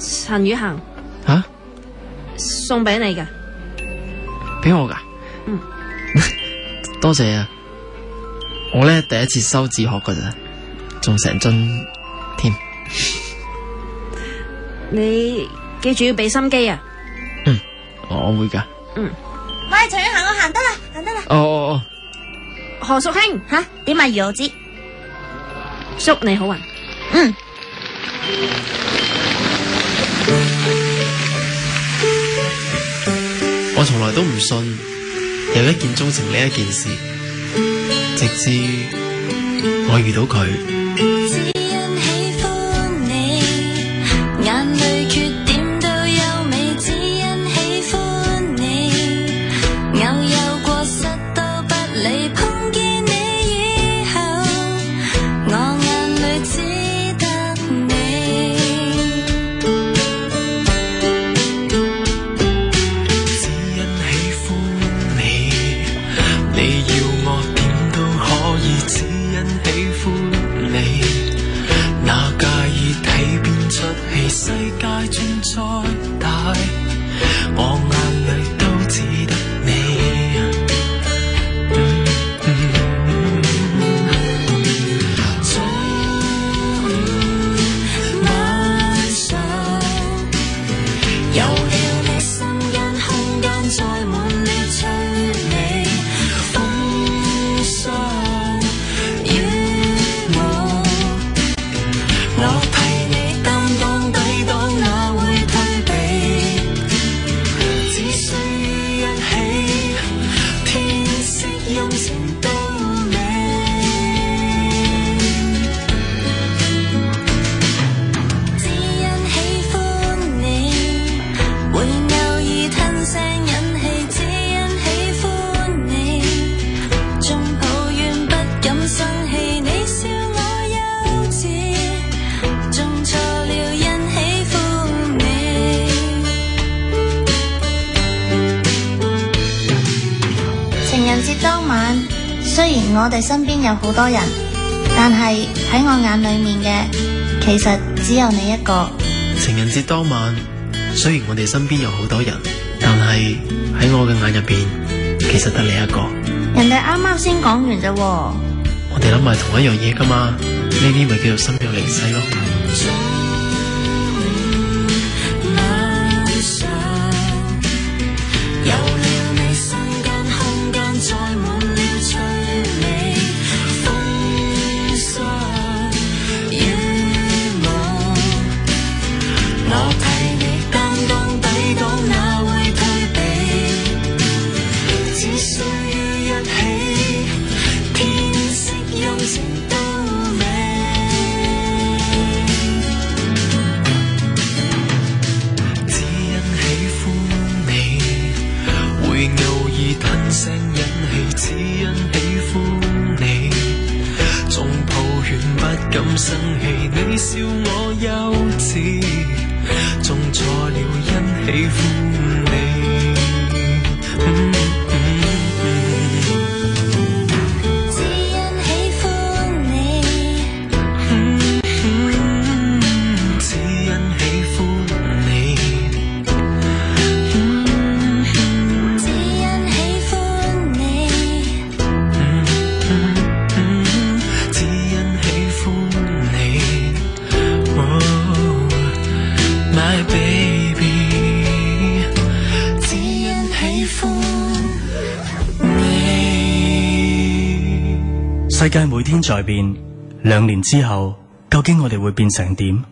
陳宇恒。吓？送俾你嘅。俾我噶？嗯。多謝啊！我咧第一次收自學噶咋，仲成樽添。你記住要俾心機啊！我會噶。喂，陳宇恒，我行得啦，行得啦。哦。何淑卿，吓？點啊？余浩之，祝你好運。我從來都唔信有一見鍾情呢一件事，直至我遇到佢。只因喜歡你，眼淚缺點都優美，只因喜歡你，偶有過失都不理，碰見你以後，我眼淚只得你。只因喜歡你，你要我點都可以，只因喜歡你，哪介意睇邊出戲，世界轉再大，我眼淚都只得你。昨晚上有了你，心間空間載滿了催你，風霜雨霧，我替你擔當抵擋，哪會退避？只需一起，天色陰晴都美。只因喜歡你，會偶爾吞聲忍氣，只因喜歡你，縱抱怨不敢生氣，你笑我幼稚，種錯了因喜歡你。情人節當晚，雖然我哋身邊有好多人，但係喺我眼裏面嘅，其實只有你一個。情人節當晚，雖然我哋身邊有好多人，但係喺我嘅眼入邊，其實得你一個。人哋啱啱先講完啫喎。我哋諗埋同一樣嘢噶嘛，呢啲咪叫做心有靈犀咯。晚上有了你，心間空間載滿了催你，風霜雨霧，我替你擔當抵擋，哪會退避？只需一起，天色陰晴都美。只因喜歡你，會偶爾吞聲忍氣，只因喜歡你，縱抱怨不敢生氣，你笑我幼稚，種錯了因喜歡你。只因喜歡你，只因喜歡你，只因喜歡你，只因喜歡你，Oh my baby，只因喜歡你。世界每天在變，2年之後，究竟我哋會變成點？